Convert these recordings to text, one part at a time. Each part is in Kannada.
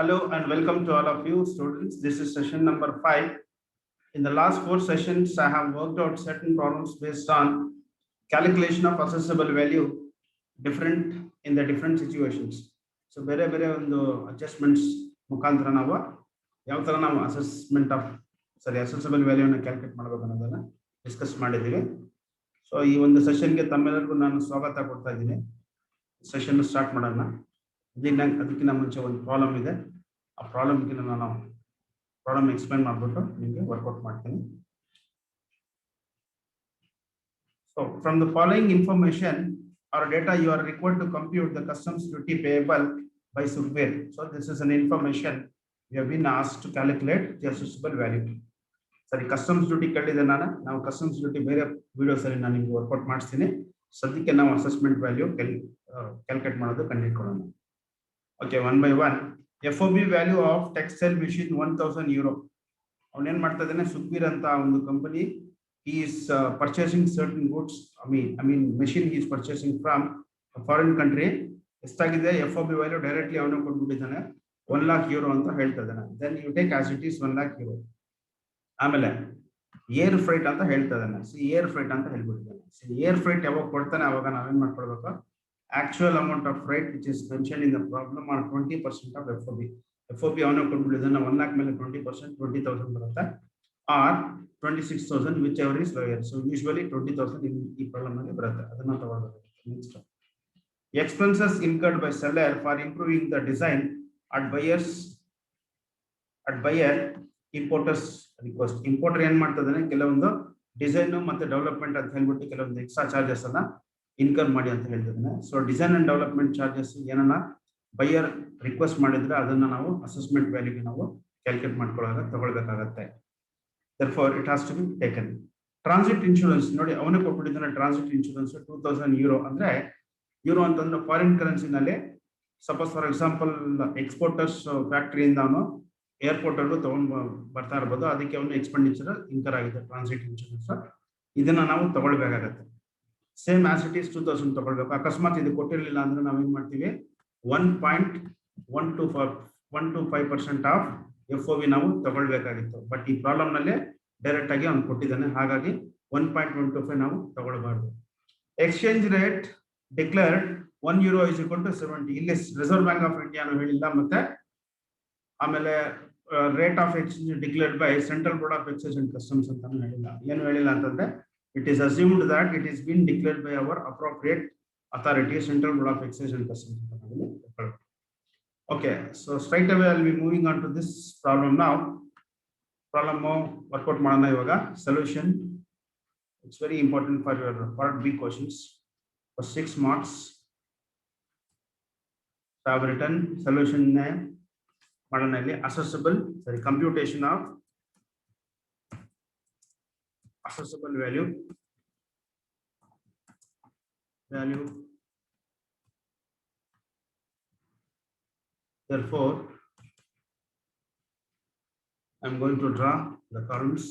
Hello and welcome to all of you students. This is session number 5. In the last 4 sessions, I have worked out certain problems based on calculation of assessable value different in the different situations. So, ಬೇರೆ ಬೇರೆ ಒಂದು adjustments ಮುಖಾಂತರ ನಾವು ಯಾವ ತರ ನಾವು assessable value ಅನ್ನು ಕ್ಯಾಲ್ಕುಲೇಟ್ ಮಾಡಬೇಕು ಅನ್ನೋದನ್ನ ಡಿಸ್ಕಸ್ ಮಾಡಿದ್ದೀವಿ. ಸೊ ಈ ಒಂದು ಸೆಷನ್ಗೆ ತಮ್ಮೆಲ್ಲರಿಗೂ ನಾನು ಸ್ವಾಗತ ಕೊಡ್ತಾ ಇದ್ದೀನಿ. ಸೆಷನ್ ಸ್ಟಾರ್ಟ್ ಮಾಡೋಣ. ಅದಕ್ಕಿಂತ ಮುಂಚೆ ಒಂದು ಪ್ರಾಬ್ಲಮ್ ಇದೆ. ಆ ಪ್ರಾಬ್ಲಮ್ಗೆ ನಾನು ಪ್ರಾಬ್ಲಮ್ ಎಕ್ಸ್ಪ್ಲೈನ್ ಮಾಡಿಬಿಟ್ಟು ನಿಮಗೆ ವರ್ಕೌಟ್ ಮಾಡ್ತೀನಿ. So from the following information or data you are required to compute the customs duty payable by Sukhbir. So this is an information we have been asked to calculate the assessable value. Sorry, customs duty ಕಟ್ಟಿದೆ ನಾವು customs duty ಬೇರೆ ವಿಡಿಯೋಸ್ ಅಲ್ಲಿ ನಾನು ನಿಮಗೆ ವರ್ಕೌಟ್ ಮಾಡಿಸ್ತೀನಿ. ಸದ್ಯಕ್ಕೆ ನಾವು ಅಸೆಸ್ಮೆಂಟ್ ವ್ಯಾಲ್ಯೂ ಕ್ಯಾಲ್ಕುಲೇಟ್ ಮಾಡೋದು ಕಂಡುಹಿಡಿಕೊಳ್ಳೋಣ. Okay, one by one. FOB value of textile machine 1000 euro. ಅವನೇನ್ ಮಾಡ್ತಾ ಇದ್ದಾನೆ, ಸುಖ್ಬೀರ್ ಅಂತ ಒಂದು company. He is purchasing certain goods. I mean machine he is purchasing from a foreign country. ಎಷ್ಟಾಗಿದೆ FOB ವ್ಯಾಲ್ಯೂ ಡೈರೆಕ್ಟ್ಲಿ ಅವನು ಕೊಟ್ಬಿಟ್ಟಿದ್ದಾನೆ, 1 lakh euro ಅಂತ ಹೇಳ್ತಾ ಇದ್ದಾನೆ. Then you take as it is 1 lakh euro. ಆಮೇಲೆ ಏರ್ ಫ್ರೈಟ್ ಅಂತ ಹೇಳ್ತಾ ಇದ್ದಾನೆ. ಏರ್ ಫ್ರೈಟ್ ಅಂತ ಹೇಳ್ಬಿಟ್ಟಿದ್ದಾನೆ. ಏರ್ ಫ್ರೈಟ್ ಯಾವಾಗ ಕೊಡ್ತಾನೆ ಅವಾಗ ನಾವೇನ್ ಮಾಡ್ಕೊಳ್ಬೇಕು, actual amount of freight which is mentioned in the problem are 20% of FOB. FOB ಅವನು ಕೊಟ್ಬಿಟ್ಟಿದ್ದಾನೆ 1 lakh ಮೇಲೆ 20% 20,000 ಬರುತ್ತೆ, or 26,000 whichever is lower. So usually 20,000 ಈ ಪ್ರಾಬ್ಲಮ್ ಅಲ್ಲಿ ಬರುತ್ತೆ, ಅದನ್ನ ತಗೊಳ್ಬೇಕು. Next, expenses incurred by seller for improving the design at buyer importers request. Importer ಏನ್ ಮಾಡ್ತಿದ್ದಾನೆ, ಕೆಲವೊಂದು ಡಿಸೈನ್ ಮತ್ತೆ ಡೆವಲಪ್ಮೆಂಟ್ ಅಂತ ಹೇಳ್ಬಿಟ್ಟು ಕೆಲವೊಂದು ಎಕ್ಸ್ಟ್ರಾ ಚಾರ್ಜಸ್ ಅನ್ನ ಇನ್ಕರ್ ಮಾಡಿ ಅಂತ ಹೇಳ್ತಿದ್ದಾನೆ. So design and development charges ಏನನ್ನ ಬೈಯರ್ ರಿಕ್ವೆಸ್ಟ್ ಮಾಡಿದ್ರೆ ಅದನ್ನ ನಾವು ಅಸೆಸ್ಮೆಂಟ್ ವ್ಯಾಲ್ಯೂಗೆ ನಾವು ಕ್ಯಾಲ್ಕುಲೇಟ್ ಮಾಡ್ಕೊಳ್ಳೋಕೆ ತಗೊಳ್ಬೇಕಾಗತ್ತೆ. Therefore it has to be taken. Transit insurance ನೋಡಿ, ಅವನೇ ಕೊಟ್ಬಿಟ್ಟಿದ್ದಾನೆ ಟ್ರಾನ್ಸಿಟ್ ಇನ್ಶೂರೆನ್ಸ್ 2000 euro. ಅಂದ್ರೆ ಯೂರೋ ಅಂತಂದ್ರೆ ಫಾರಿನ್ ಕರೆನ್ಸಿ ನಲ್ಲಿ, ಸಪೋಸ್ ಫಾರ್ ಎಕ್ಸಾಂಪಲ್ ಎಕ್ಸ್ಪೋರ್ಟರ್ಸ್ ಫ್ಯಾಕ್ಟರಿಯಿಂದ ಅವನು ಏರ್ಪೋರ್ಟ್ ಅಲ್ಲೂ ತಗೊಂಡ್ ಬರ್ತಾ ಇರ್ಬೋದು, ಅದಕ್ಕೆ ಅವನು ಎಕ್ಸ್ಪೆಂಡಿಚರ್ ಇನ್ಕರ್ ಆಗಿದೆ ಟ್ರಾನ್ಸಿಟ್ ಇನ್ಶೂರೆನ್ಸ್. ಇದನ್ನ ನಾವು ತಗೊಳ್ಬೇಕಾಗತ್ತೆ. ಸೇಮ್ ಆಸ್ ಇಟ್ ಈಸ್ 2000 ತಗೊಳ್ಬೇಕು. ಅಕಸ್ಮಾತ್ ಇದು ಕೊಟ್ಟಿರ್ಲಿಲ್ಲ ಅಂದ್ರೆ ನಾವೇನ್ ಮಾಡ್ತೀವಿ, 1.125% ಆಫ್ FOB ನಾವು ತಗೊಳ್ಬೇಕಾಗಿತ್ತು. ಬಟ್ ಈ ಪ್ರಾಬ್ಲಮ್ ನಲ್ಲಿ ಡೈರೆಕ್ಟ್ ಆಗಿ ಅವ್ನು ಕೊಟ್ಟಿದ್ದಾನೆ, ಹಾಗಾಗಿ 1.125 ನಾವು ತಗೊಳ್ಬಾರ್ದು. Exchange rate declared 1 euro is equal to 70. ಇಲ್ಲಿ ರಿಸರ್ವ್ ಬ್ಯಾಂಕ್ ಆಫ್ ಇಂಡಿಯಾ ಹೇಳಿಲ್ಲ, ಮತ್ತೆ ಆಮೇಲೆ rate of exchange declared by central board of excise and customs ಅಂತಾನು ಹೇಳಿಲ್ಲ. ಏನು ಹೇಳಿಲ್ಲ ಅಂತಂದ್ರೆ, it is assumed that it is been declared by our appropriate authority, Central Board of Excise and Customs. Okay, so straight away I'll be moving on to this problem now. Problem workout ಮಾಡನ ಇವಾಗ. Solution, it's very important for your part B questions for 6 marks. So I have written solution ಮಾಡನ ಇಲ್ಲಿ computation of assessable value. Therefore I'm going to draw the columns.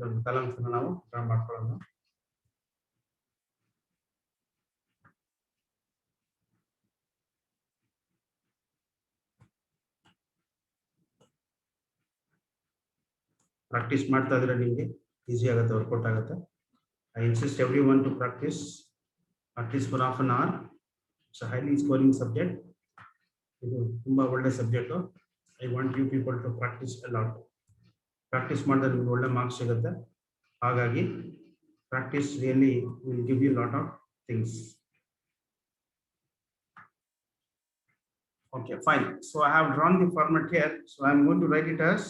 The columns now draw ಮಾಡ್ಕೊಳ್ಳೋಣ. ಪ್ರಾಕ್ಟೀಸ್ ಮಾಡ್ತಾ ಇದ್ರೆ ನಿಮಗೆ ಈಸಿ ಆಗುತ್ತೆ, ವರ್ಕೌಟ್ ಆಗುತ್ತೆ. I insist everyone to practice at least for half an hour. It's a highly scoring subject. ಇದು ತುಂಬಾ ಒಳ್ಳೆ subject. I want you people to practice a lot. Practice ಮಾಡಿದ್ರೆ ನಿಮ್ಗೆ ಒಳ್ಳೆ ಮಾರ್ಕ್ಸ್ ಸಿಗುತ್ತೆ. ಹಾಗಾಗಿ practice really will give you a lot of things. Okay, fine. So I have drawn the format here. So I am going to write it as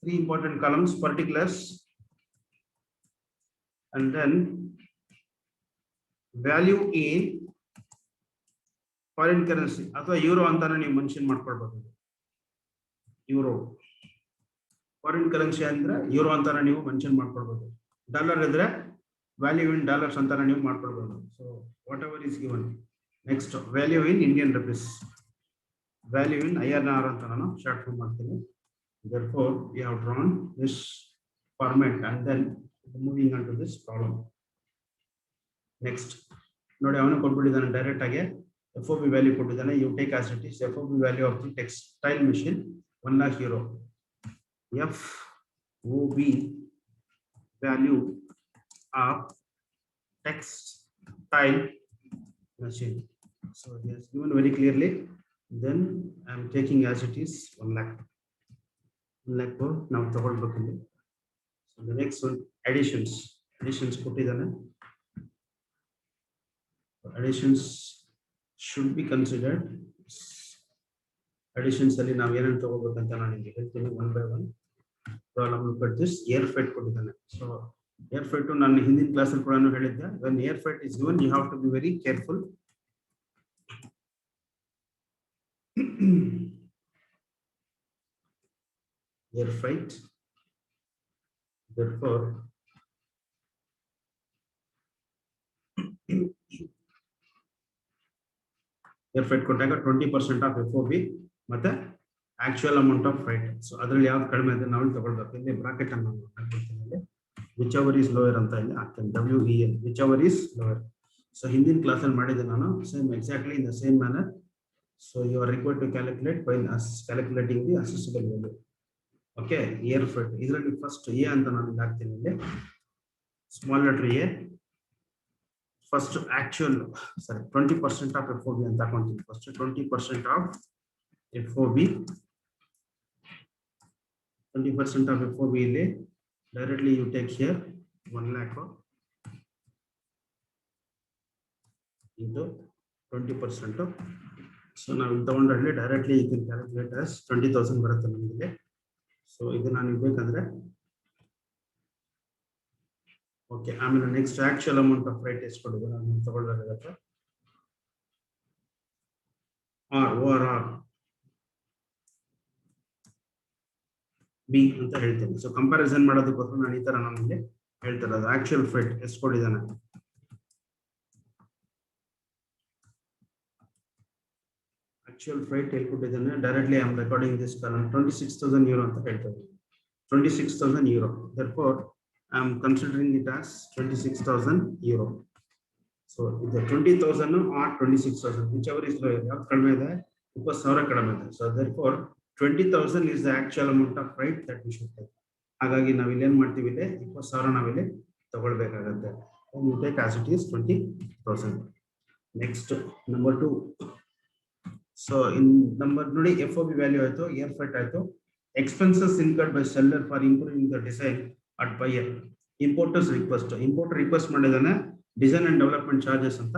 3 important columns: particulars, and then value in foreign currency ಅಥವಾ ಯೂರೋ ಅಂತಾನೆ ನೀವು ಮೆನ್ಷನ್ ಮಾಡ್ಕೊಳ್ಬಹುದು. ಯೂರೋ ಫಾರಿನ್ ಕರೆನ್ಸಿ ಅಂದ್ರೆ ಯೂರೋ ಅಂತಾನೆ ನೀವು ಮೆನ್ಷನ್ ಮಾಡ್ಕೊಳ್ಬಹುದು. ಡಾಲರ್ ಇದ್ರೆ ವ್ಯಾಲ್ಯೂ ಇನ್ ಡಾಲರ್ಸ್ ಅಂತಾನೆ ನೀವು ಮಾಡ್ಕೊಳ್ಬಹುದು. So what ever is given. Next, value in Indian rupees, value in INR ಅಂತ ನಾನು ಶಾರ್ಟ್ ಫಾರ್ಮ್ ಮಾಡ್ತೀನಿ. Therefore we have drawn this format and then moving on to this problem. Next, ನೋಡಿ ಅವನು ಕೊಟ್ಬಿಟ್ಟಿದ್ದಾನೆ ಡೈರೆಕ್ಟ್ ಆಗಿ FOB value ಕೊಟ್ಟಿದ್ದಾನೆ, you take as it is. FOB value of the textile machine 1 lakh euro. FOB value of textile machine. So he has given very clearly. Then I am taking as it is 1 lakh. 1 lakh now ತಗೊಳ್ಬೇಕಿಲ್ಲಿ. So the next one, additions ಕೊಟ್ಟಿದ್ದಾನೆ. Additions should be considered. Additions ಅಲ್ಲಿ ನಾವು ಏನೇನು ತಗೋಬೇಕಂತ ನಾನು ನಿಮಗೆ ಹೇಳ್ತೀನಿ one by one. Problem look at this, air freight ಕೊಟ್ಟಿದ್ದಾನೆ. So air freight ನಾನು ಹಿಂದಿನ ಕ್ಲಾಸ್ ಅಲ್ಲಿ ಕೂಡ ಹೇಳಿದ್ದೆ, when air freight is given you have to be very careful. Air freight, therefore air freight ಕೊಟ್ಟಾಗ 20% of FOB ಮತ್ತೆ actual amount of freight. So ಅದರಲ್ಲಿ ಯಾವ್ದು ಕಡಿಮೆ ಇದೆ ನಾವು ತಗೊಳ್ಬೇಕು. ಇಲ್ಲಿ ಬ್ರಾಕೆಟ್ ಅನ್ನು ಹಾಕ್ಬಿಡ್ತೀನಿ, whichever is lower ಅಂತ ಇಲ್ಲಿ ಹಾಕ್ತೇನೆ, WEL, whichever is lower. So ಹಿಂದಿನ ಕ್ಲಾಸ್ ಅಲ್ಲಿ ಮಾಡಿದ್ದೆ ನಾನು, same exactly in the same manner. So you are required to calculate by calculating the accessible value. Okay, air freight ಇದರಲ್ಲಿ ಫಸ್ಟ್ A ಅಂತ ನಾನು ಹಾಕ್ತೀನಿ ಇಲ್ಲಿ, small letter A. First actual, sorry, 20% of FOB ಅಂತ ಹಾಕೊಂತೀನಿ. First 20% of FOB, 20% of FOB ಇಲ್ಲಿ directly you take here 1 lakh into 20%. So ನಾವು ತಗೊಂಡ್ರೆ directly you can calculate as 20,000 ಬರುತ್ತೆ ನಮಗೆ. So ಇದು ನಾನು ಬೇಕಂದ್ರೆ ಓಕೆ, ಆಮೇಲೆ next actual amount of right ಎಷ್ಟು ಕೊಡೋದು ನಾನು ತಗೊಳ್ಬೇಕಾಗತ್ತೆ. OR ಬಿ ಅಂತ ಹೇಳ್ತೇನೆ. ಸೊ ಕಂಪ್ಯಾರಿಸನ್ ಮಾಡೋದಕ್ಕೋಸ್ಕರ ನಾನು ಈ ತರ ನಮಗೆ ಹೇಳ್ತಾರೆ, ಅದು ಆಕ್ಚುಯಲ್ ಫ್ರೈಟ್ ಎಷ್ಟು ಕೊಟ್ಟಿದ್ದಾನೆ. ಆಕ್ಚುಯಲ್ ಫ್ರೈಟ್ ಎಲ್ಲಿ ಕೊಟ್ಟಿದ್ದಾನೆ, directly I am recording this ಕಾರಣ 26,000 euro ಅಂತ ಹೇಳ್ತೇವೆ. 26,000 euro. Therefore I am considering it as 26,000 euro. So the 20,000 or 26,000, whichever is lower. ಯಾವ ಕಡಿಮೆ ಇದೆ, 20,000 ಕಡಿಮೆ ಇದೆ. So therefore 20,000 is the actual amount of freight that we should take. ಹಾಗಾಗಿ ನಾವು ಇಲ್ಲಿ ಏನು ಮಾಡ್ತೀವಿ, ಇಲ್ಲಿ 20,000 ನಾವಿಲ್ಲಿ ತಗೊಳ್ಬೇಕಾಗತ್ತೆ. And you take as it is 20,000. Next number 2. So in number ನೋಡಿ, FOB value ಆಯ್ತು, air freight ಆಯ್ತು, expenses incurred by seller for improving the design at buyer. Importers request, importer request ಮಾಡಿದಾನೆ ಡಿಸೈನ್ ಅಂಡ್ ಡೆವಲಪ್ಮೆಂಟ್ ಚಾರ್ಜಸ್ ಅಂತ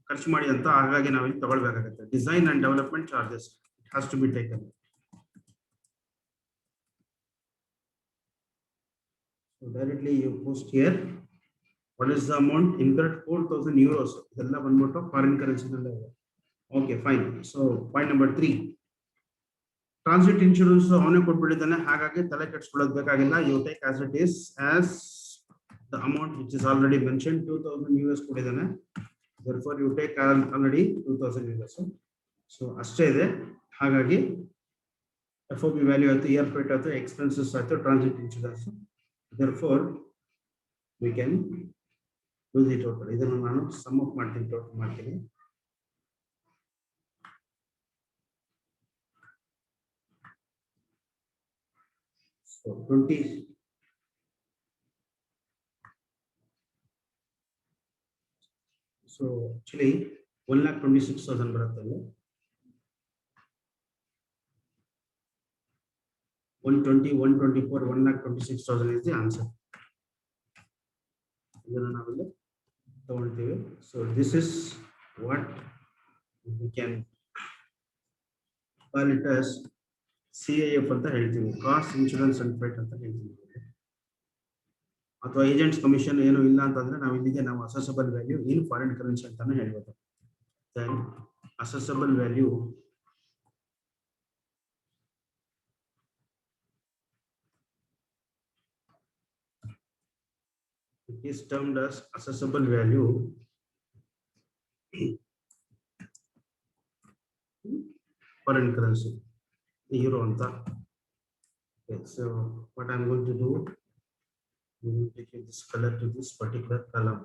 ಖರ್ಚು ಮಾಡಿ ಅಂತ, ಹಾಗಾಗಿ ನಾವು ಇಲ್ಲಿ ತಗೊಳ್ಬೇಕಾಗುತ್ತೆ. Design and development charges it has to be taken. So directly you post here what is the amount incurred, 4,000 euros. ಇದೆಲ್ಲ ಬಂದ್ಬಿಟ್ಟು ಫಾರಿನ್ ಕರೆನ್ಸಿ ನಲ್ಲೇ ಇದೆ. Okay, fine. So point number 3, transit insurance ಅವನೇ ಕೊಟ್ಬಿಟ್ಟಿದ್ದಾನೆ, ಹಾಗಾಗಿ ತಲೆ ಕೆಡಿಸ್ಕೊಳ್ಳೋದು ಬೇಕಾಗಿಲ್ಲ. You take as it is as the amount which is already mention, 2,000 US ಕೊಟ್ಟಿದ್ದಾನೆ. therefore you take already 2,000 US. So ಅಷ್ಟೇ ಇದೆ. ಹಾಗಾಗಿ FOB ವ್ಯಾಲ್ಯೂ ಆಯ್ತು, ಏರ್ ಫ್ರೈಟ್ ಆಯ್ತು, ಎಕ್ಸ್ಪೆನ್ಸಸ್ ಆಯ್ತು, transit insurance. therefore we can do the total. ಇದನ್ನು ನಾನು ಸಮ್ ಅಪ್ ಮಾಡ್ತೀನಿ, ಟೋಟಲ್ ಮಾಡ್ತೀನಿ. So 20. So actually 1,26,000 ಬರುತ್ತೆ. 120, 124, 1,26,000 is the answer. ಇದನ್ನು ನಾವಿಲ್ಲಿ ತಗೊಳ್ತೀವಿ. So this is what we can call it as CIF ಅಂತ ಹೇಳ್ತೀವಿ, ಕಾಸ್ಟ್ ಇನ್ಶೂರೆನ್ಸ್ ಅಂಡ್ ಫ್ರೈಟ್ ಅಂತ ಹೇಳ್ತೀವಿ. ಅಥವಾ ಏಜೆಂಟ್ಸ್ ಕಮಿಷನ್ ಏನು ಇಲ್ಲ ಅಂತಂದ್ರೆ ನಾವು ಇಲ್ಲಿಗೆ ನಾವು assessable value in foreign currency ಅಂತಾನೆ ಹೇಳ್ಬೋದು. Then assessable value it is termed as accessible value foreign currency, euro anta. Okay, so what I'm going to do, we will take this color to this particular column.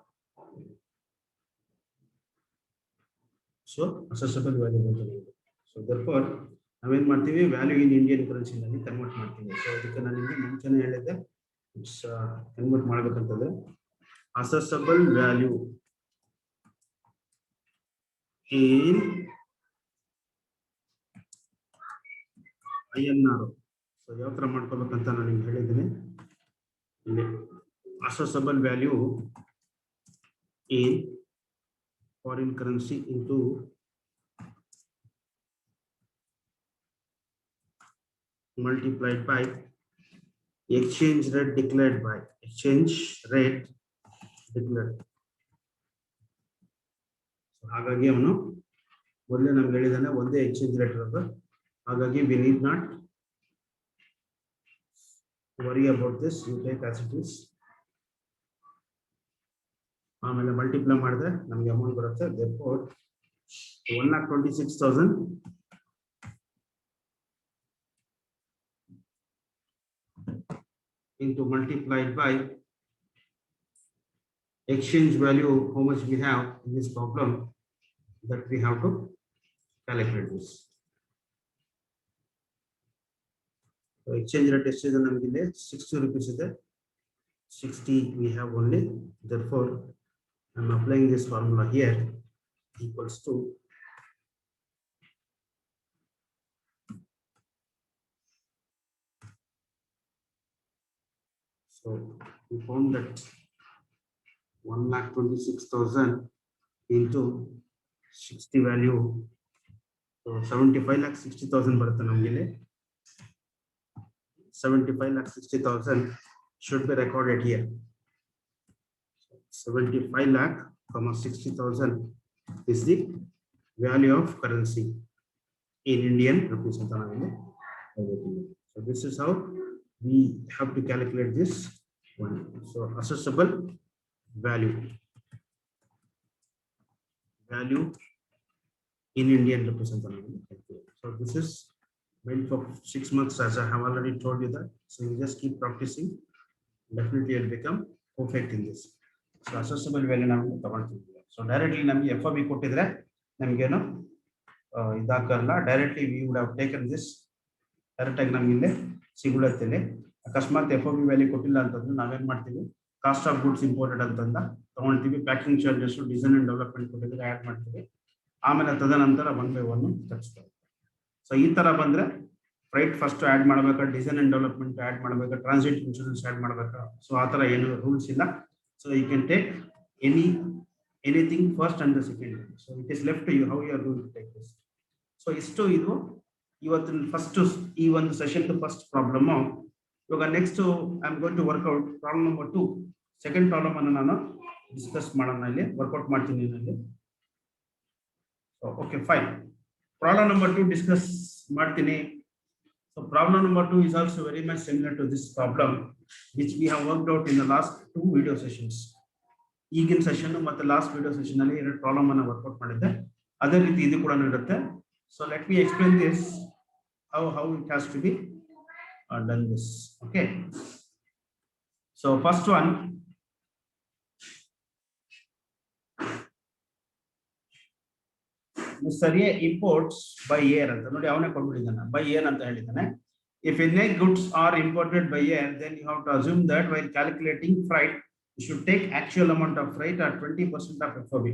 So assessable value ಅಂತ ಹೇಳಿದೆ. ಸೊ ದರ್ಫೋರ್ ನಾವೇನ್ ಮಾಡ್ತೀವಿ, ವ್ಯಾಲ್ಯೂ ಇನ್ ಇಂಡಿಯನ್ ಕರೆನ್ಸಿನಲ್ಲಿ ಕನ್ವರ್ಟ್ ಮಾಡ್ತೀವಿ. ಸೊ ಅದಕ್ಕೆ ನಾನು ನಿಮಗೆ ಮುಂಚೆನೇ ಹೇಳಿದ್ದೆ, ಇಟ್ಸ್ ಕನ್ವರ್ಟ್ ಮಾಡ್ಬೇಕಂತಂದ್ರೆ assessable value in INR. So ಯಾವ ತರ ಮಾಡ್ಕೋಬೇಕಂತ ನಾನು ನಿಮ್ಗೆ ಹೇಳಿದ್ದೀನಿ. ಇಲ್ಲಿ assessable value in foreign currency into multiplied by exchange rate declared by exchange rate declared. So ಹಾಗಾಗಿ ಅವನು ಮೊದಲೇ ನಮ್ಗೆ ಹೇಳಿದಾನೆ ಒಂದೇ ಎಕ್ಸ್ಚೇಂಜ್ ರೇಟ್ ಇರೋದು. ಹಾಗಾಗಿ we need not worry about this. You take as it is. ಆಮೇಲೆ ಮಲ್ಟಿಪ್ಲೈ ಮಾಡಿದ್ರೆ ನಮಗೆ ಅಮೌಂಟ್ ಬರುತ್ತೆ. therefore 1,26,000 into multiplied by exchange value, how much we have in this problem, that we have to calculate this. So exchange rate is ನಮಗೆ 60 rupees ಇದೆ, 60 we have only. Therefore I am applying this formula here, equals to so we found that 1,26,000 into 60 value, so 75,60,000 ಬರುತ್ತೆ ನಮಗೆ. 75,60,000 should be recorded here. 75 lakh, 60,000 is the value of currency in Indian rupees. So this is how we have to calculate this one. So assessable value in Indian rupees. So this is meant for 6 months, as I have already told you that. So you just keep practicing, definitely you'll become perfect in this. So assessable value ನಾವು ತಗೊಳ್ತಿದ್ವಿ. ಸೊ ಡೈರೆಕ್ಟ್ಲಿ ನಮಗೆ FOB ಕೊಟ್ಟಿದ್ರೆ ನಮಗೇನು ಇದಾಕಲ್ಲ. Directly we would have taken this, direct ಆಗಿ ನಮ್ಗೆ ಇಲ್ಲೇ ಸಿಗುತ್ತದೆ. ಅಕಸ್ಮಾತ್ FOB ವ್ಯಾಲ್ಯೂ ಕೊಟ್ಟಿಲ್ಲ ಅಂತಂದ್ರೆ ನಾವೇನ್ ಮಾಡ್ತೀವಿ, ಕಾಸ್ಟ್ ಆಫ್ ಗುಡ್ಸ್ ಇಂಪೋರ್ಟೆಡ್ ಅಂತಂದ ತಗೊಳ್ತೀವಿ, packing charges, design and development ಕೊಟ್ಟಿದ್ರೆ ಆ್ಯಡ್ ಮಾಡ್ತೀವಿ, ಆಮೇಲೆ ತದನಂತರ 1 by 1 ತರಿಸ್ತೀವಿ. ಸೊ ಈ ತರ ಬಂದ್ರೆ ಫ್ರೈಟ್ ಫಸ್ಟ್ ಆ್ಯಡ್ ಮಾಡ್ಬೇಕಾ, ಡಿಸೈನ್ ಅಂಡ್ ಡೆವಲಪ್ಮೆಂಟ್ ಆ್ಯಡ್ ಮಾಡ್ಬೇಕಾ, ಟ್ರಾನ್ಸಿಟ್ ಇನ್ಶೂರೆನ್ಸ್ ಆ್ಯಡ್ ಮಾಡ್ಬೇಕಾ, ಸೊ ಆ ತರ ಏನು ರೂಲ್ಸ್ ಇಲ್ಲ. So you can take anything first and the second. So it is left to you how you are going to take this. So isto idu ಇವತ್ತಿನ ಫಸ್ಟ್ ಈ ಒಂದು ಸೆಷನ್ ಫಸ್ಟ್ ಪ್ರಾಬ್ಲಮ್. ಇವಾಗ next I am going to work out problem number 2. Second problem ಅನ್ನು ನಾನು ಡಿಸ್ಕಸ್ ಮಾಡೋಣ, ಇಲ್ಲಿ ವರ್ಕೌಟ್ ಮಾಡ್ತೀನಿ ಇಲ್ಲಿ. Okay fine, problem number 2 discuss ಮಾಡ್ತೀನಿ. So problem number 2 is also very much similar to this problem, which we have worked out in the last 2 video sessions. ಈಗಿನ ಸೆಷನ್ ಮತ್ತೆ ಲಾಸ್ಟ್ ವಿಡಿಯೋ ಸೆಷನ್ ಅಲ್ಲಿ 2 ಪ್ರಾಬ್ಲಮ್ ಅನ್ನು ವರ್ಕೌಟ್ ಮಾಡಿದ್ದೆ. ಅದೇ ರೀತಿ ಇದು ಕೂಡ ಇರುತ್ತೆ. So let me explain this, how it has to be done this. Okay, so first one, Mr. A imports by air ಅಂತ ನೋಡಿ, ಅವನೇ ಕೊಟ್ಬಿಟ್ಟಿದ್ದಾನೆ by air ಅಂತ ಹೇಳಿದ್ದಾನೆ. If any goods are imported by air, then you have to assume that while calculating freight, you should take actual amount of freight at 20% of FOB.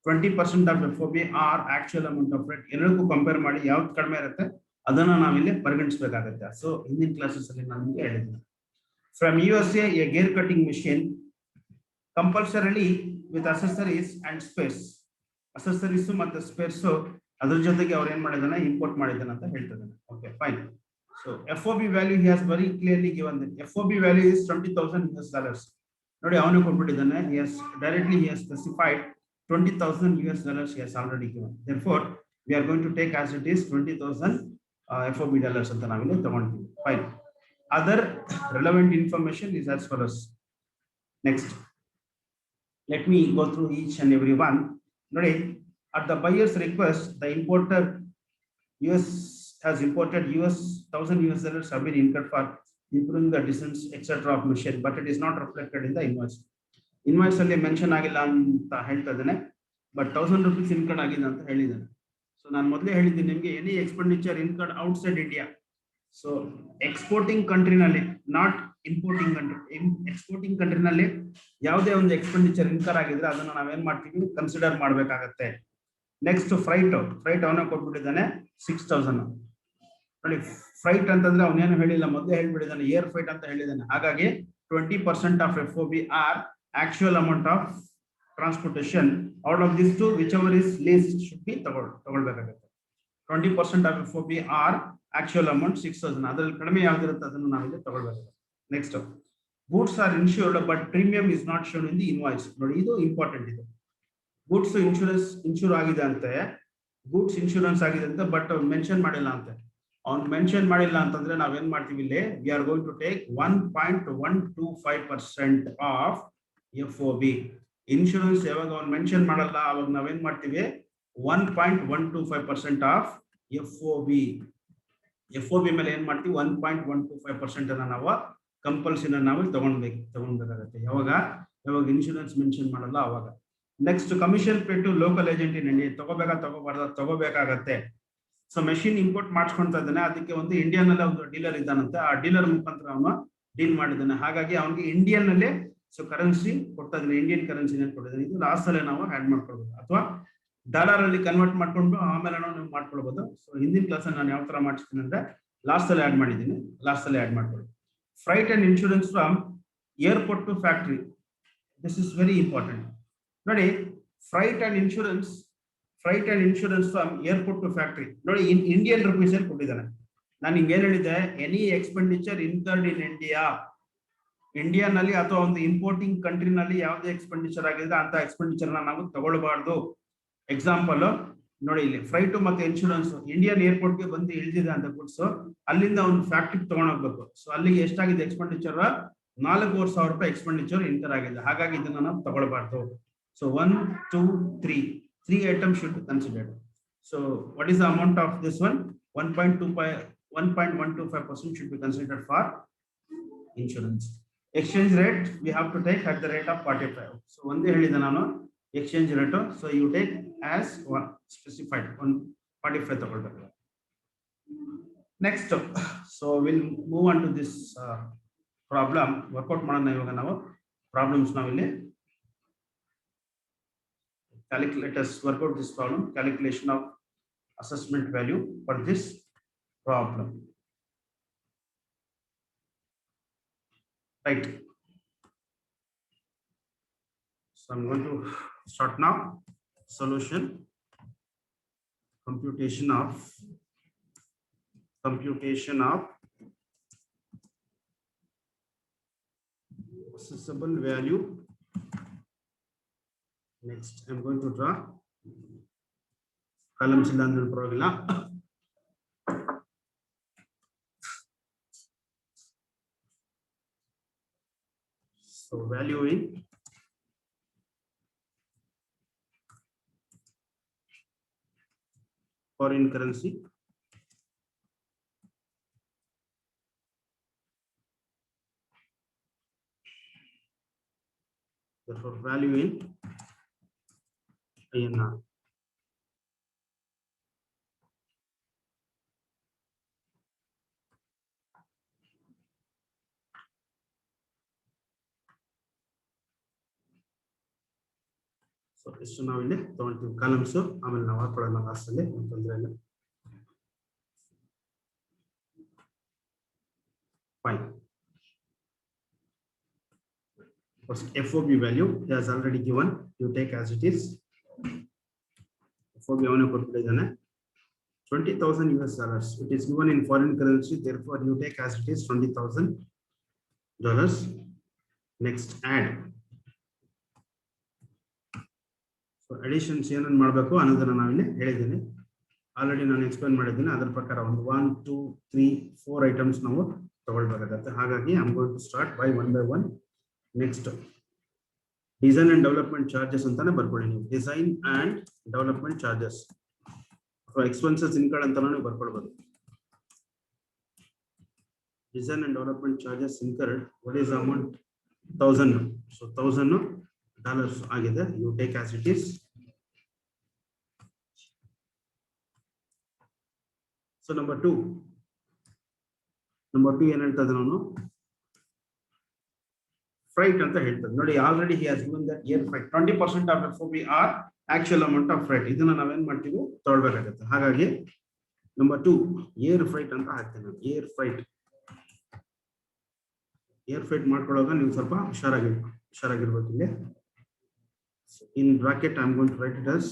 20% of FOB or actual amount of freight ಎರಡಕ್ಕೂ ಕಂಪೇರ್ ಮಾಡಿ ಯಾವ್ದು ಕಡಿಮೆ ಇರುತ್ತೆ ಅದನ್ನ ನಾವಿಲ್ಲಿ ಪರಿಗಣಿಸಬೇಕಾಗುತ್ತೆ. ಸೊ ಹಿಂದಿನ ಕ್ಲಾಸಸ್ ಅಲ್ಲಿ ನಾನು ನಿಮಗೆ ಹೇಳಿದ್ದೀನಿ. From USA, a gear cutting machine compulsorily with accessories and spares. Accessories ಮತ್ತೆ ಸ್ಪೇರ್ಸ್ ಅದ್ರ ಜೊತೆಗೆ ಅವ್ರು ಏನ್ ಮಾಡಿದಾನೆ, ಇಂಪೋರ್ಟ್ ಮಾಡಿದಾನೆ ಅಂತ ಹೇಳ್ತಿದ್ದಾನೆ. Okay fine. So FOB value he has very clearly given that FOB value is $20,000. ನೋಡಿ ಅವನೇ ಕೊಟ್ಬಿಟ್ಟಿದ್ದಾನೆ. He has directly he has specified $20,000 he has already given. Therefore we are going to take as it is $20,000 FOB dollars ಅಂತ ನಾವಿಲ್ಲಿ ತಗೊಂಡ್ತೀವಿ. Fine. Other relevant information is as follows. Next, let me go through each and every one. ನೋಡಿ, at the buyer's request, the importer US has imported $1,000 have been incurred for improving the distance etc of machine, but it is not reflected in the invoice. Invoice ಅಲ್ಲಿ ಮೆನ್ಷನ್ ಆಗಿಲ್ಲ ಅಂತ ಹೇಳ್ತಾ ಇದ್ದಾನೆ. ಬಟ್ 1000 rupees ಇನ್ಕರ್ಡ್ ಆಗಿದೆ ಅಂತ ಹೇಳಿದ್ದಾನೆ. ಸೊ ನಾನು ಮೊದಲೇ ಹೇಳಿದ್ದೀನಿ ನಿಮಗೆ any expenditure incurred outside India. So exporting ಕಂಟ್ರಿನಲ್ಲಿ, ನಾಟ್ ಇಂಪೋರ್ಟಿಂಗ್ ಕಂಟ್ರಿ, ಎಕ್ಸ್ಪೋರ್ಟಿಂಗ್ ಕಂಟ್ರಿನಲ್ಲಿ ಯಾವುದೇ ಒಂದು ಎಕ್ಸ್ಪೆಂಡಿಚರ್ ಇನ್ಕರ್ ಆಗಿದ್ರೆ ಅದನ್ನ ನಾವೇನ್ ಮಾಡ್ತೀವಿ, ಕನ್ಸಿಡರ್ ಮಾಡ್ಬೇಕಾಗತ್ತೆ. ನೆಕ್ಸ್ಟ್ ಫ್ರೈಟ್ ಅವನ ಕೊಟ್ಬಿಟ್ಟಿದ್ದಾನೆ 6000. ನೋಡಿ ಫ್ರೈಟ್ ಅಂತಂದ್ರೆ ಅವನೇನು ಹೇಳಿಲ್ಲ, ಮೊದಲೇ ಹೇಳ್ಬಿಟ್ಟಿದ್ದಾನೆ ಏರ್ ಫ್ರೈಟ್ ಅಂತ ಹೇಳಿದ್ದಾನೆ. ಹಾಗಾಗಿ 20% of FOB or actual amount of transportation. Out of this two whichever is least should be ತಗೊಳ್ಬೇಕಾಗುತ್ತೆ. 20% of FOB or actual amount 6000. ಅದ್ರಲ್ಲಿ ಕಡಿಮೆ ಯಾವ್ದಿರುತ್ತೆ ಅದನ್ನು ನಾವಿಲ್ಲಿ ತಗೊಳ್ಬೇಕಾಗುತ್ತೆ. Next goods are insured but premium is not shown in the invoice. ನೋಡಿ ಇದು ಇಂಪಾರ್ಟೆಂಟ್. ಇದು ಗೂಡ್ಸ್ ಇನ್ಶೂರ್ ಆಗಿದೆ ಅಂತೆ, ಗೂಡ್ಸ್ ಇನ್ಶೂರೆನ್ಸ್ ಆಗಿದೆ ಅಂತ, ಬಟ್ ಮೆನ್ಷನ್ ಮಾಡಿಲ್ಲ ಅಂತೆ. ಅವ್ನು ಮೆನ್ಷನ್ ಮಾಡಿಲ್ಲ ಅಂತಂದ್ರೆ ನಾವೇನ್ ಮಾಡ್ತೀವಿ ಇಲ್ಲಿ, we are going to take 1.125% of FOB. Insurance ಯಾವಾಗ ಅವ್ನು ಮೆನ್ಷನ್ ಮಾಡಲ್ಲ ಅವಾಗ ನಾವೇನ್ ಮಾಡ್ತೀವಿ, 1.125% ಆಫ್ FOB ಮೇಲೆ ಏನ್ ಮಾಡ್ತೀವಿ, 1.125% ಅನ್ನ ನಾವು ಕಂಪಲ್ಸರಿ ನಾವು ತಗೊಳ್ಬೇಕಾಗತ್ತೆ. ಯಾವಾಗ ಇನ್ಶೂರೆನ್ಸ್ ಮೆನ್ಷನ್ ಮಾಡಲ್ಲ ಅವಾಗ. Next commission pay to local agent in India. ತಗೋಬೇಕಾಗತ್ತೆ. ಸೊ ಮೆಷಿನ್ ಇಂಪೋರ್ಟ್ ಮಾಡಿಸ್ಕೊಂತ ಇದ್ದಾನೆ, ಅದಕ್ಕೆ ಒಂದು ಇಂಡಿಯನ್ ನಲ್ಲಿ ಒಂದು ಡೀಲರ್ ಇದ್ದಾನಂತೆ, ಆ ಡೀಲರ್ ಮುಖಾಂತರ ಅವನು ಡೀಲ್ ಮಾಡಿದ್ದಾನೆ. ಹಾಗಾಗಿ ಅವನಿಗೆ ಇಂಡಿಯನ್ ನಲ್ಲಿ ಸೊ ಕರೆನ್ಸಿ ಕೊಡ್ತಾ ಇದ್ದಾನೆ, ಇಂಡಿಯನ್ ಕರೆನ್ಸಿ ಕೊಟ್ಟಿದ್ದಾನೆ. ಇದು ಲಾಸ್ಟ್ ಅಲ್ಲೇ ನಾವು ಆಡ್ ಮಾಡ್ಕೊಳ್ಬಹುದು, ಅಥವಾ ಡಾಲರ್ ಅಲ್ಲಿ ಕನ್ವರ್ಟ್ ಮಾಡ್ಕೊಂಡು ಆಮೇಲೆ ನಾವು ಮಾಡ್ಕೊಳ್ಬಹುದು. ಸೊ ಹಿಂದಿನ ಕ್ಲಾಸ್ ನಾನು ಯಾವ ತರ ಮಾಡಿಸ್ತೀನಿ ಅಂದ್ರೆ ಲಾಸ್ಟ್ ಅಲ್ಲಿ ಆಡ್ ಮಾಡಿದ್ದೀನಿ, ಲಾಸ್ಟ್ ಅಲ್ಲಿ ಆಡ್ ಮಾಡ್ಕೊಳ್ಳಿ. Freight and insurance from airport to factory. This is very important. ನೋಡಿ freight and insurance from airport to factory. ನೋಡಿ ಇಂಡಿಯನ್ ರುಪೀಸ್ ಅಲ್ಲಿ ಕೊಟ್ಟಿದ್ದಾನೆ. ನಾನು ಹಿಂಗೆ ಏನ್ ಹೇಳಿದ್ದೆ, ಎನಿ ಎಕ್ಸ್ಪೆಂಡಿಚರ್ ಇನ್ಕರ್ಡ್ ಇನ್ ಇಂಡಿಯಾನಲ್ಲಿ ಅಥವಾ ಒಂದು ಇಂಪೋರ್ಟಿಂಗ್ ಕಂಟ್ರಿನಲ್ಲಿ ಯಾವುದೇ ಎಕ್ಸ್ಪೆಂಡಿಚರ್ ಆಗಿದ್ರೆ ಅಂತ ಎಕ್ಸ್ಪೆಂಡಿಚರ್ ನಾವು ತಗೊಳ್ಬಾರ್ದು. ಎಕ್ಸಾಂಪಲ್ ನೋಡಿ, ಇಲ್ಲಿ ಫ್ರೈಟ್ ಮತ್ತೆ ಇನ್ಶೂರೆನ್ಸ್ ಇಂಡಿಯನ್ ಏರ್ಪೋರ್ಟ್ ಗೆ ಬಂದು ಇಳಿದಿದೆ ಅಂತ ಗುಡ್ಸ್, ಅಲ್ಲಿಂದ ಒಂದು ಫ್ಯಾಕ್ಟ್ರಿಗೆ ತಗೊಂಡೋಗ್ಬೇಕು. ಸೊ ಅಲ್ಲಿಗೆ ಎಷ್ಟಾಗಿದೆ ಎಕ್ಸ್ಪೆಂಡಿಚರ್, 4,500 ರೂಪಾಯಿ ಎಕ್ಸ್ಪೆಂಡಿಚರ್ ಇನ್ಕರ್ ಆಗಿದೆ. ಹಾಗಾಗಿ ಇದನ್ನ ನಾವು ತಗೊಳ್ಬಾರ್ದು. So 1, 2, 3 items should be considered. So what is the amount of this one? 1.125% should be considered for insurance. Exchange rate we have to take at the rate of 45. So ಒಂದೇ ಹೇಳಿದೆ ನಾನು exchange rate. So you take as one specified 145 ತಗೊಳ್ಬೇಕು. Next, so we'll move on to this problem. Workout ಮಾಡೋಣ ಇವಾಗ ನಾವು problems ನಾವಿಲ್ಲಿ. Let us work out this problem. Calculation of assessment value for this problem. Right. So I'm going to start now. Solution. Computation of assessable value. Next, I'm going to draw columns in the program. So valuing foreign currency, therefore valuing INR. So ಇಷ್ಟು ನಾವು ಇಲ್ಲಿ ತಗೊಳ್ತೀವಿ ಕಾಲಮ್ಸ್, ಆಮೇಲೆ ನಾವು ಹಾಕೊಳ್ಳೋಣ ಲಾಸ್ಟ್ ಅಲ್ಲಿ, ತೊಂದರೆ ಇಲ್ಲ. Fine. First FOB value is already given, you take as it is. FOB ಅವನೇ ಕೊಟ್ಟಿದ್ದಾನೆ 20,000 US dollars. It is given in foreign currency, therefore you take as it is $20,000. Next, add. So additions ಏನನ್ನು ಮಾಡಬೇಕು ಅನ್ನೋದನ್ನ ನಾನು ಇಲ್ಲಿ ಹೇಳಿದ್ದೀನಿ, ಆಲ್ರೆಡಿ ನಾನು ಎಕ್ಸ್ಪ್ಲೇನ್ ಮಾಡಿದ್ದೀನಿ. ಅದರ ಪ್ರಕಾರ ಒಂದು 1, 2, 3, 4 ಐಟಮ್ಸ್ ನಾವು ತಗೊಳ್ಬೇಕಾಗತ್ತೆ. ಹಾಗಾಗಿ I am going to start by one by one. Next design and development charges ಅಂತಾನೆ ಬರ್ಕೊಳ್ಳಿ ನೀವು. ಡಿಸೈನ್ ಅಂಡ್ ಡೆವಲಪ್ಮೆಂಟ್ ಚಾರ್ಜಸ್ ಅಥವಾ ಎಕ್ಸ್ಪೆನ್ಸಸ್ ಇನ್ಕರ್ಡ್ ಅಂತ ನೀವು ಬರ್ಕೊಳ್ಬಹುದು. Design and development charges incurred, what is amount? 1000. So $1,000 ಆಗಿದೆ. You take as it is. So number two ಏನ್ ಹೇಳ್ತದೆ ನಾನು ಫ್ರೈಟ್ ಅಂತ ಹೇಳ್ತದೆ ನೋಡಿ. Already he has given that air freight 20% of FOB or actual amount of freight. ಇದನ್ನ ನಾವೇನ್ ಮಾಡ್ತೀವಿ ತೊಗೊಳ್ಬೇಕಾಗುತ್ತೆ. ಹಾಗಾಗಿ ನಂಬರ್ ಟೂ ಏರ್ ಫ್ರೈಟ್ ಅಂತ ಹಾಕ್ತೇನೆ ನಾನು. ಏರ್ ಫ್ರೈಟ್ ಮಾಡ್ಕೊಳ್ಳೋವಾಗ ನೀವು ಸ್ವಲ್ಪ ಹುಷಾರಾಗಿರ್ಬೇಕು. ಇಲ್ಲಿ in bracket I'm going to write it as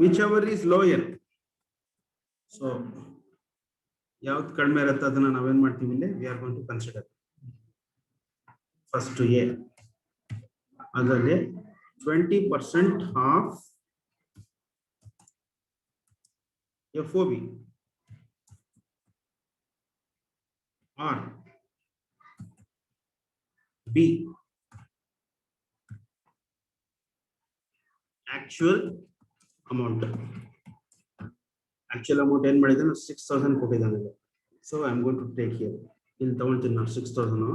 whichever is lower. So ಯಾವ್ದು ಕಡಿಮೆ ಇರುತ್ತೆ ಅದನ್ನ ನಾವೇನ್ ಮಾಡ್ತೀವಿ ಇಲ್ಲಿ we are going to consider first A ಅದರಲ್ಲಿ 20% of FOB or B actual amount ಏನ್ ಮಾಡಿದ್ರೆ 6,000 ಕೊಟ್ಟಿದ್ದಾನೆ. So I am going to take here ಇಲ್ಲಿ ತಗೊಳ್ತೀನಿ ನಾನು 6,000.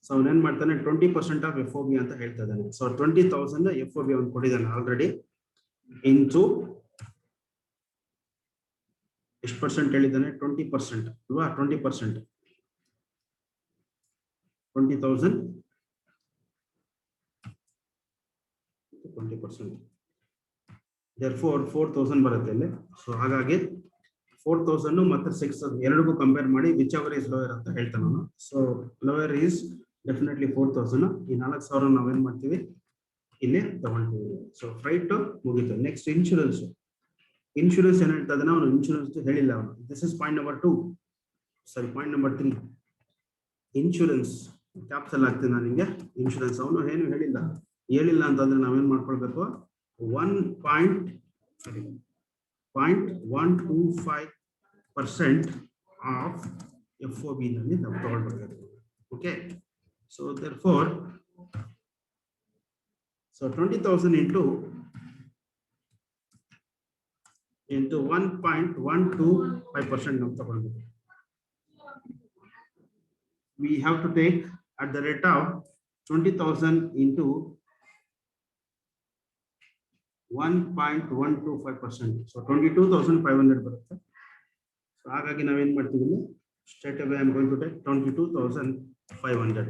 ಸೊ ಅವನು ಏನ್ ಮಾಡ್ತಾನೆ 20% ಆಫ್ FOB ಅಂತ ಹೇಳ್ತಾ ಇದ್ದಾನೆ. ಸೊ 20,000 FOB ಅವನು ಕೊಟ್ಟಿದ್ದಾನೆ ಆಲ್ರೆಡಿ ಇಂಟು ಎಷ್ಟು ಪರ್ಸೆಂಟ್ ಹೇಳಿದ್ದಾನೆ 20% ಅಲ್ವಾ. 20% 20,000 20%. therefore 4,000 ಬರುತ್ತೆ ಇಲ್ಲಿ. ಸೊ ಹಾಗಾಗಿ 4,000 ಮತ್ತೆ 6,000 ಎರಡಕ್ಕೂ ಕಂಪೇರ್ ಮಾಡಿ ವಿಚ್ ಎವರ್ ಇಸ್ ಲೋಯರ್ ಅಂತ ಹೇಳ್ತಾನೆ ನಾನು. So lower is definitely 4,000. ಈ 4,000 ನಾವೇನ್ ಮಾಡ್ತೀವಿ ಇಲ್ಲಿ ತಗೊಳ್ತೀವಿ. ಸೊ ಫ್ರೈಟ್ ಮುಗೀತು. ನೆಕ್ಸ್ಟ್ ಇನ್ಶೂರೆನ್ಸ್ ಏನ್ ಹೇಳ್ತಾ ಇದ್ದಾನೆ ಅವನು ಇನ್ಶೂರೆನ್ಸ್ ಹೇಳಿಲ್ಲ ಅವನು. This is point number 2 sorry point number 3. Insurance capsule ಆಗ್ತದೆ ನಾನು ನಿಮಗೆ. ಇನ್ಶೂರೆನ್ಸ್ ಅವನು ಏನು ಹೇಳಿಲ್ಲ ಅಂತಂದ್ರೆ ನಾವೇನ್ ಮಾಡ್ಕೊಳ್ಬೇಕು 0.125% ಆಫ್ FOB ನಲ್ಲಿ ನಾವು ತಗೊಳ್ಬೇಕಾಗುತ್ತೆ. ಓಕೆ. ಸೊ therefore 20,000 into 1.125% ನಾವು ತಗೊಳ್ಬೇಕು. We have to take at the rate of 20,000 into 1.125%. So 22,500 ಬರುತ್ತೆ. ಸೊ ಹಾಗಾಗಿ ನಾವೇನ್ ಮಾಡ್ತೀವಿ straight away I'm going to take 22,500.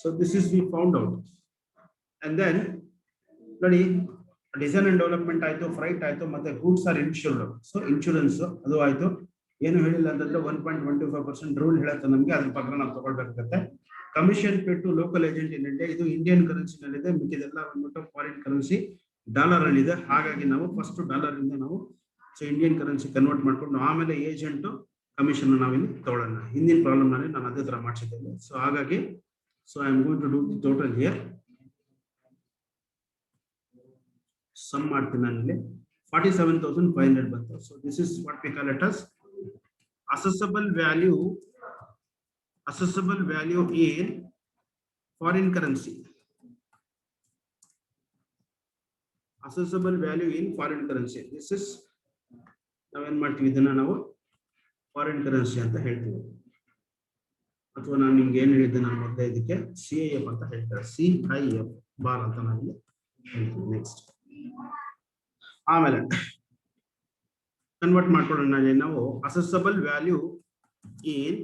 So this is we found out. And then ನೋಡಿ ಡಿಸೈನ್ ಅಂಡ್ ಡೆವಲಪ್ಮೆಂಟ್ ಆಯ್ತು, ಫ್ರೈಟ್ ಆಯ್ತು, ಮತ್ತೆ goods are insured. So insurance ಅದು ಆಯ್ತು. ಏನು ಹೇಳಿಲ್ಲ ಅಂತಂದ್ರೆ 1.125% ರೂಲ್ ಹೇಳುತ್ತೆ ನಮಗೆ. ಅದ್ರ ಪ್ರಕಾರ ನಾವು ತಗೊಳ್ಬೇಕಾಗುತ್ತೆ. Commission paid to local agent in India ಇದು ಇಂಡಿಯನ್ ಕರೆನ್ಸಿ ನಲ್ಲಿದೆ. ಮಿಕ್ಕಿದೆಲ್ಲ ಬಂದ್ಬಿಟ್ಟು ಫಾರಿನ್ ಕರೆನ್ಸಿ ಡಾಲರ್ ಅಲ್ಲಿ ಇದೆ. ಹಾಗಾಗಿ ನಾವು ಫಸ್ಟ್ ಡಾಲರ್ ಇಂದ ನಾವು ಇಂಡಿಯನ್ ಕರೆನ್ಸಿ ಕನ್ವರ್ಟ್ ಮಾಡ್ಕೊಂಡು ಆಮೇಲೆ ಏಜೆಂಟ್ ಕಮಿಷನ್ ನಾವಿಲ್ಲಿ ತಗೊಳ್ಳೋಣ. ಹಿಂದಿನ ಪ್ರಾಬ್ಲಮ್ ನಲ್ಲಿ ನಾನು ಅದೇ ತರ ಮಾಡಿಸಿದ್ದೇನೆ. ಸೊ ಹಾಗಾಗಿ I am going to do the total here. Sum ಮಾಡ್ತೀನಿ ನಾನು ಇಲ್ಲಿ 47,500 ಬಂತು. So this is what we call it as assessable value in foreign currency. Assessable value in foreign currency. This is ನಾವೇನ್ ಮಾಡ್ತೀವಿ ಇದನ್ನ ನಾವು ಫಾರಿನ್ ಕರೆನ್ಸಿ ಅಂತ ಹೇಳ್ತೀವಿ. ಅಥವಾ ನಾನು ನಿಮ್ಗೆ ಏನ್ ಹೇಳಿದ್ದೆ ನಾನು ಮೊದಲೇ ಇದಕ್ಕೆ CIF ಅಂತ ಹೇಳ್ತಾರೆ. CIF ಬಾರ್ ಅಂತ ನಾನು ಹೇಳ್ತೀನಿ. ನೆಕ್ಸ್ಟ್ ಆಮೇಲೆ ಕನ್ವರ್ಟ್ ಮಾಡ್ಕೊಳ್ಳೋಣ ನಾವು assessable value in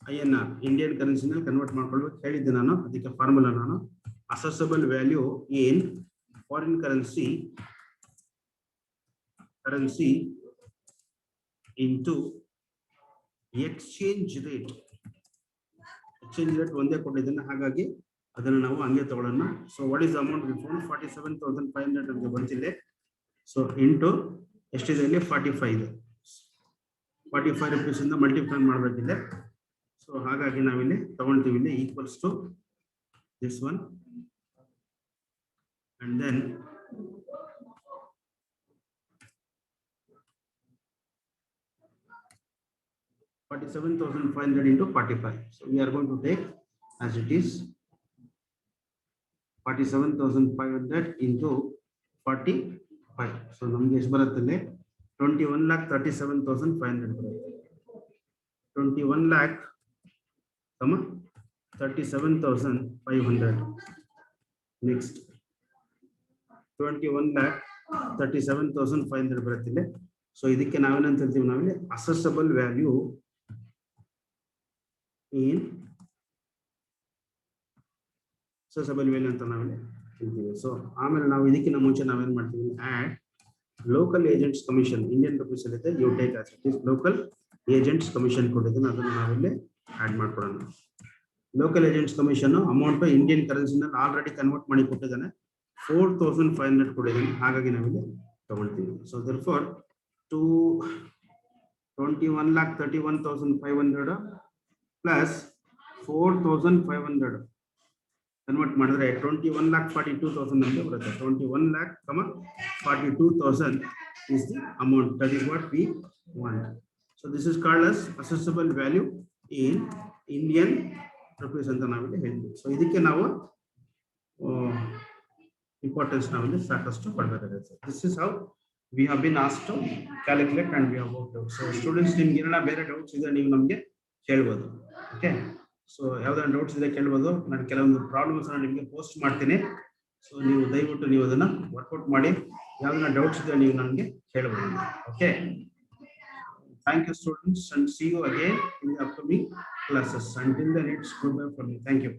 INR Indian ಕರೆನ್ಸಿನಲ್ಲಿ ಕನ್ವರ್ಟ್ ಮಾಡ್ಕೊಳ್ಬೇಕು ಹೇಳಿದ್ದೆ ನಾನು. ಅದಕ್ಕೆ ಫಾರ್ಮುಲಾ ನಾನು assessable value in foreign currency into exchange rate ಒಂದೇ ಕೊಟ್ಟಿದ್ದೇನೆ. ಹಾಗಾಗಿ ಅದನ್ನು ನಾವು ಹಂಗೆ ತಗೊಳ್ಳೋಣ. So what is amount we found 47,500 ನಮಗೆ ಬಂದಿದೆ. ಸೊ ಇಂಟು ಎಷ್ಟಿದೆ ಇಲ್ಲಿ 45 ಇದೆ. 45 rupees ಇಂದ ಮಲ್ಟಿಪ್ಲೈ ಮಾಡಬೇಕಿದೆ. ಸೊ ಹಾಗಾಗಿ ನಾವಿಲ್ಲಿ ತಗೊಳ್ತೀವಿ ಇಲ್ಲಿ equals to this one and then 47,500 into 45. So we are going to take as it is 47,500 into 45. So ನಮಗೆ ಎಷ್ಟು ಬರುತ್ತೆ 21,37,500 ಬರುತ್ತೆ. 21,37,500. Next 21,37,500 37,500 ಬರುತ್ತೆ ಇಲ್ಲಿ. ಸೊ ಇದಕ್ಕೆ ನಾವೇನಂತ ಹೇಳ್ತೀವಿ, ನಾವಿಲ್ಲಿ ಅಸೆಸಬಲ್ ವ್ಯಾಲ್ಯೂ ಇನ್ ಅಸೆಸಬಲ್ ವ್ಯಾಲ್ಯೂ ಅಂತ ನಾವಿಲ್ಲಿ ಹೇಳ್ತೀವಿ. ಸೊ ಆಮೇಲೆ ನಾವು ಇದಕ್ಕಿಂತ ಮುಂಚೆ ನಾವೇನ್ ಮಾಡ್ತೀವಿ, add local agents commission Indian rupees ಇರುತ್ತೆ, you take as it is local agents commission ಕೊಟ್ಟಿದ್ದೀನಿ, ಅದನ್ನು ನಾವಿಲ್ಲಿ ಆಡ್ ಮಾಡ್ಕೊಡೋಣ. Local agents commission amount Indian ಕರೆನ್ಸಿನಲ್ಲಿ ಆಲ್ರೆಡಿ ಕನ್ವರ್ಟ್ ಮಾಡಿ ಕೊಟ್ಟಿದ್ದಾನೆ, 4,500 ಕೊಟ್ಟಿದ್ದಾನೆ, ಹಾಗಾಗಿ ನಾವಿಲ್ಲಿ ತಗೊಳ್ತೀವಿ. ಸೊ ದೇರ್ಫೋರ್ 21,31,500 ಪ್ಲಸ್ 4,500 ಕನ್ವರ್ಟ್ ಮಾಡಿದ್ರೆ 21,42,000 ಅಂತ ಬರುತ್ತೆ. 21,42,000 is the amount. That is what we want. So this is called as assessable value in Indian rupees ಅಂತ ನಾವಿಲ್ಲಿ ಹೇಳ್ತೀವಿ. ಸೊ ಇದಕ್ಕೆ ನಾವು ಇಂಪಾರ್ಟೆನ್ಸ್ ನಾವಿಲ್ಲಿ ಸಾಕಷ್ಟು ಕೊಡಬೇಕಾಗುತ್ತೆ. This is how we have been asked to calculate and we have worked out. So students, ನಿಮ್ಗೆ ಏನಾರ ಬೇರೆ ಡೌಟ್ಸ್ ಇದ್ರೆ ನೀವು ನಮಗೆ ಕೇಳ್ಬೋದು. ಓಕೆ, ಸೊ ಯಾವ್ದಾರ ಡೌಟ್ಸ್ ಇದೆ ಕೇಳ್ಬೋದು. ನಾನು ಕೆಲವೊಂದು ಪ್ರಾಬ್ಲಮ್ಸ್ ನಿಮಗೆ ಪೋಸ್ಟ್ ಮಾಡ್ತೀನಿ. ಸೊ ನೀವು ದಯವಿಟ್ಟು ನೀವು ಅದನ್ನ ವರ್ಕೌಟ್ ಮಾಡಿ, ಯಾವ್ದಾರ ಡೌಟ್ಸ್ ಇದ್ರೆ ನೀವು ನನಗೆ ಕೇಳ್ಬೋದು. Okay, thank you students and see you again in the upcoming classes. Until then, it's goodbye from me. Thank you.